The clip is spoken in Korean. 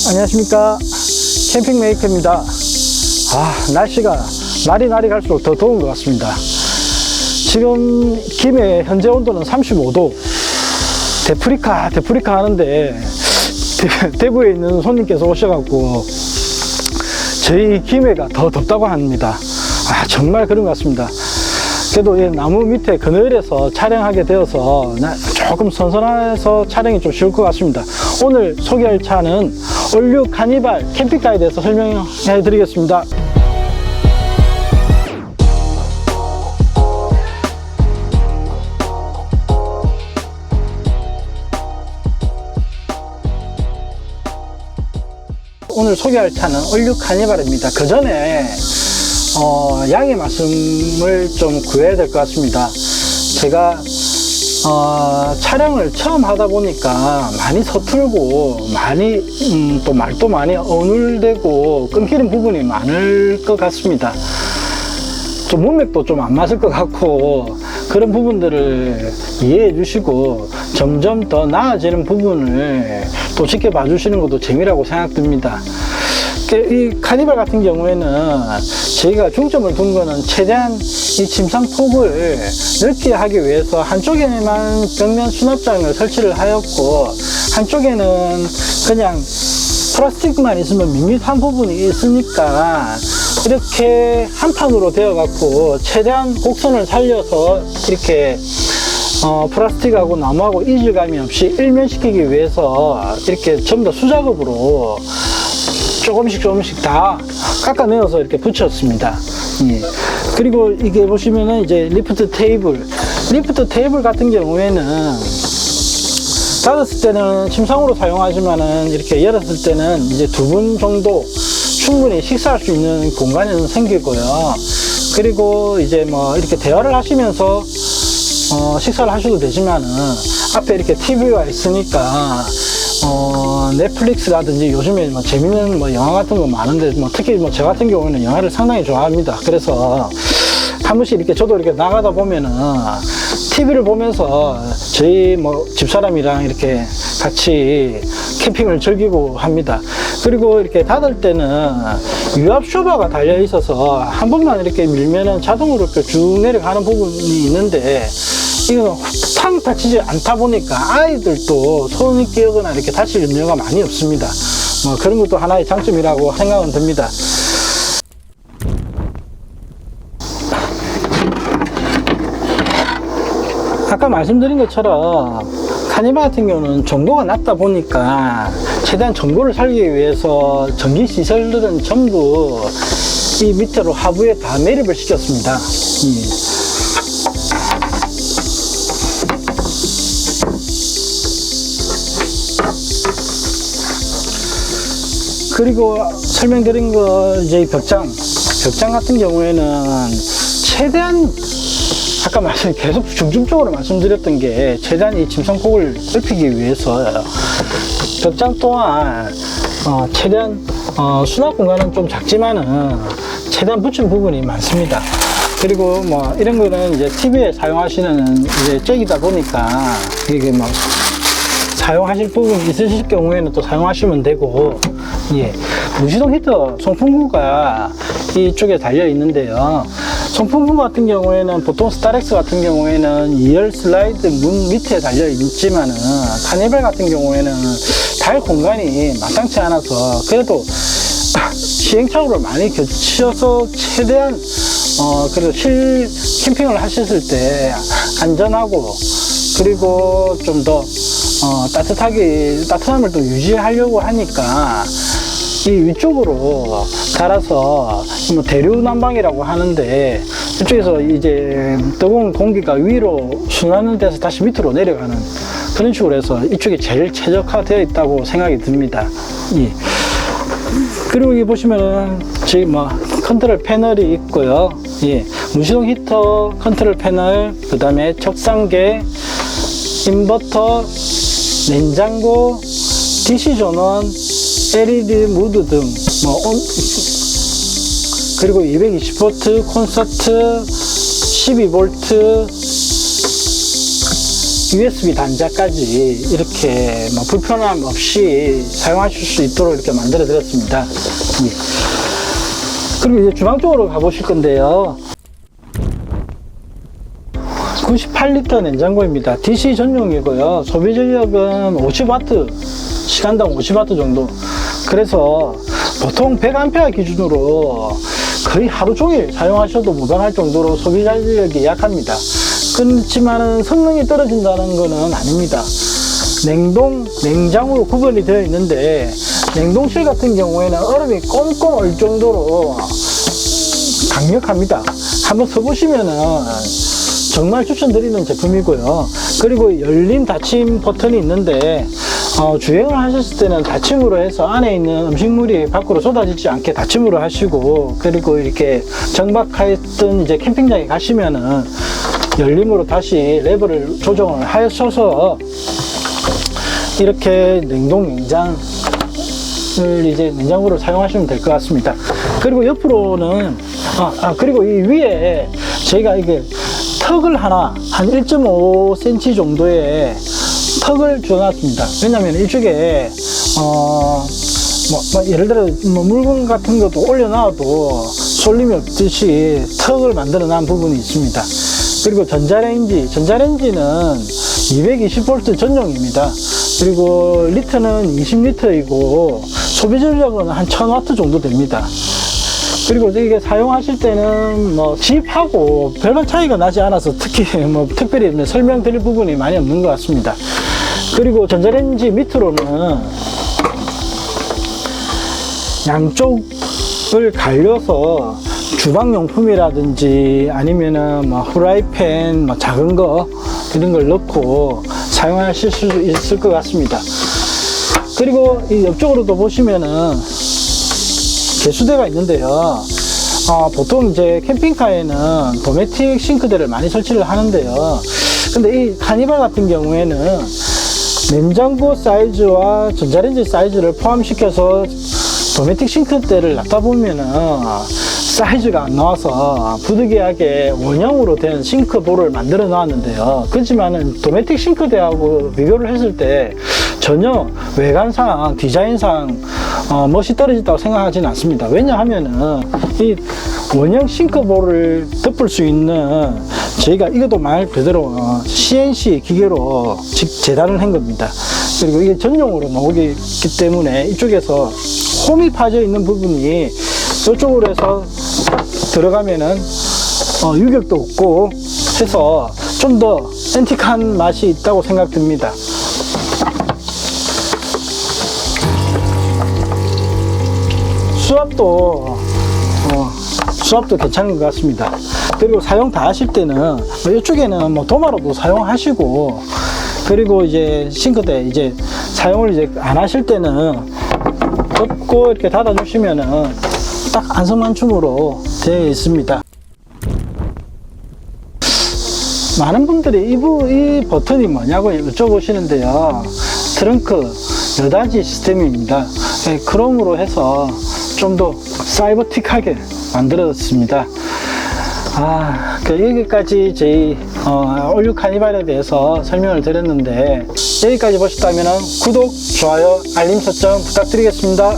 안녕하십니까, 캠핑 메이커입니다. 날씨가 날이 갈수록 더 더운 것 같습니다. 지금 김해 현재 온도는 35도. 데프리카 하는데 대구에 있는 손님께서 오셔갖고 저희 김해가 더 덥다고 합니다. 정말 그런 것 같습니다. 그래도 나무 밑에 그늘에서 촬영하게 되어서 조금 선선해서 촬영이 좀 쉬울 것 같습니다. 오늘 소개할 차는 올류 카니발 캠핑카에 대해서 설명해 드리겠습니다. 오늘 소개할 차는 올류 카니발입니다. 그 전에 양해 말씀을 좀 구해야 될 것 같습니다. 제가 촬영을 처음 하다 보니까 많이 서툴고 많이 또 말도 많이 어눌되고 끊기는 부분이 많을 것 같습니다. 좀 문맥도 좀 안 맞을 것 같고, 그런 부분들을 이해해 주시고 점점 더 나아지는 부분을 또 지켜봐 주시는 것도 재미라고 생각됩니다. 이 카니발 같은 경우에는 저희가 중점을 둔 거는 최대한 이 침상폭을 넓게 하기 위해서 한쪽에만 벽면 수납장을 설치를 하였고, 한쪽에는 그냥 플라스틱만 있으면 밋밋한 부분이 있으니까 이렇게 한 판으로 되어 갖고 최대한 곡선을 살려서 이렇게 플라스틱하고 나무하고 이질감이 없이 일면시키기 위해서 이렇게 전부 다 수작업으로 조금씩 다 깎아내어서 이렇게 붙였습니다. 예. 그리고 이게 보시면은 이제 리프트 테이블 같은 경우에는 닫았을 때는 침상으로 사용하지만은 이렇게 열었을 때는 이제 2분 정도 충분히 식사할 수 있는 공간이 생기고요. 그리고 이제 뭐 이렇게 대화를 하시면서 식사를 하셔도 되지만은 앞에 이렇게 TV가 있으니까 넷플릭스라든지 요즘에 뭐 재밌는 뭐 영화 같은 거 많은데, 뭐 특히 뭐 저 같은 경우는 영화를 상당히 좋아합니다. 그래서 한 번씩 이렇게 저도 이렇게 나가다 보면은 TV를 보면서 저희 뭐 집사람이랑 이렇게 같이 캠핑을 즐기고 합니다. 그리고 이렇게 닫을 때는 유압 쇼버가 달려 있어서 한 번만 이렇게 밀면은 자동으로 이렇게 쭉 내려가는 부분이 있는데, 이거는 탕 다치지 않다 보니까 아이들도 손이 끼거나 이렇게 다칠 염려가 많이 없습니다. 뭐 그런 것도 하나의 장점이라고 생각은 듭니다. 아까 말씀드린 것처럼 카니발 같은 경우는 정도가 낮다 보니까 최대한 정도를 살리기 위해서 전기 시설들은 전부 이 밑으로 하부에 다 매립을 시켰습니다. 예. 그리고 설명드린 거 이제 벽장 같은 경우에는 최대한 아까 계속 중점적으로 말씀드렸던 게 최대한 이 침상폭을 넓히기 위해서 벽장 또한 최대한 수납 공간은 좀 작지만은 최대한 붙인 부분이 많습니다. 그리고 뭐 이런 거는 이제 TV에 사용하시는 이제 잭이다 보니까 이게 뭐 사용하실 부분 있으실 경우에는 또 사용하시면 되고, 예. 무시동 히터 송풍구가 이쪽에 달려 있는데요. 송풍구 같은 경우에는 보통 스타렉스 같은 경우에는 2열 슬라이드 문 밑에 달려 있지만은 카니발 같은 경우에는 달 공간이 마땅치 않아서 그래도 시행착오를 많이 겪으셔서 최대한 그래도 캠핑을 하셨을 때 안전하고, 그리고 좀 더 따뜻함을 또 유지하려고 하니까 이 위쪽으로 달아서 뭐 대류 난방이라고 하는데, 이쪽에서 이제 뜨거운 공기가 위로 순환하는 데서 다시 밑으로 내려가는 그런 식으로 해서 이쪽이 제일 최적화되어 있다고 생각이 듭니다. 예. 그리고 여기 보시면은 저기 뭐 컨트롤 패널이 있고요. 예. 무시동 히터 컨트롤 패널, 그 다음에 척상계, 인버터, 냉장고, DC 전원, LED 무드 등, 그리고 220V 콘서트, 12V, USB 단자까지 이렇게 뭐 불편함 없이 사용하실 수 있도록 이렇게 만들어 드렸습니다. 예. 그리고 이제 주방 쪽으로 가보실 건데요. 98리터 냉장고입니다. DC 전용이고요. 소비 전력은 50W, 시간당 50W 정도. 그래서 보통 100A 기준으로 거의 하루 종일 사용하셔도 무방할 정도로 소비 전력이 약합니다. 그렇지만 성능이 떨어진다는 것은 아닙니다. 냉동, 냉장으로 구분이 되어 있는데 냉동실 같은 경우에는 얼음이 꽁꽁 얼 정도로 강력합니다. 한번 써보시면은 정말 추천드리는 제품이고요. 그리고 열림 닫힘 버튼이 있는데 주행을 하셨을 때는 닫힘으로 해서 안에 있는 음식물이 밖으로 쏟아지지 않게 닫힘으로 하시고, 그리고 이렇게 정박했던 이제 캠핑장에 가시면은 열림으로 다시 레버를 조정을 하셔서 이렇게 냉동 냉장을 이제 냉장고를 사용하시면 될 것 같습니다. 그리고 옆으로는 그리고 이 위에 저희가 이게 턱을 하나 한 1.5cm 정도의 턱을 주어놨습니다. 왜냐면 이쪽에 예를 들어 물건 같은 것도 올려놔도 쏠림이 없듯이 턱을 만들어 놓은 부분이 있습니다. 그리고 전자레인지는 220V 전용입니다. 그리고 리터는 20리터이고 소비 전력은 한 1000W 정도 됩니다. 그리고 이게 사용하실 때는 뭐 집하고 별반 차이가 나지 않아서 특히 특별히 설명드릴 부분이 많이 없는 것 같습니다. 그리고 전자레인지 밑으로는 양쪽을 갈려서 주방용품이라든지 아니면은 후라이팬 작은 거 이런 걸 넣고 사용하실 수 있을 것 같습니다. 그리고 이 옆쪽으로도 보시면은 개수대가 있는데요. 보통 이제 캠핑카에는 도메틱 싱크대를 많이 설치를 하는데요. 근데 이 카니발 같은 경우에는 냉장고 사이즈와 전자레인지 사이즈를 포함시켜서 도메틱 싱크대를 놨다 보면은 사이즈가 안 나와서 부득이하게 원형으로 된 싱크볼을 만들어 놨는데요. 그렇지만은 도메틱 싱크대하고 비교를 했을 때 전혀 외관상, 디자인상 멋이 떨어진다고 생각하지는 않습니다. 왜냐하면은 이 원형 싱크볼을 덮을 수 있는, 저희가 이것도 말 그대로 CNC 기계로 재단을 한 겁니다. 그리고 이게 전용으로 나오기 때문에 이쪽에서 홈이 파져 있는 부분이 이쪽으로 해서 들어가면은 유격도 없고 해서 좀 더 앤틱한 맛이 있다고 생각됩니다. 수압도 괜찮은 것 같습니다. 그리고 사용 다 하실 때는 이쪽에는 도마로도 사용하시고, 그리고 이제 싱크대 이제 사용을 이제 안 하실 때는 덮고 이렇게 닫아 주시면은 딱 안성맞춤으로 되어 있습니다. 많은 분들이 이 버튼이 뭐냐고 여쭤보시는데요. 트렁크 여닫이 시스템입니다. 크롬으로 해서 좀 더 사이버틱하게 만들어졌습니다. 여기까지 저희 올류 카니발에 대해서 설명을 드렸는데, 여기까지 보셨다면 구독, 좋아요, 알림 설정 부탁드리겠습니다.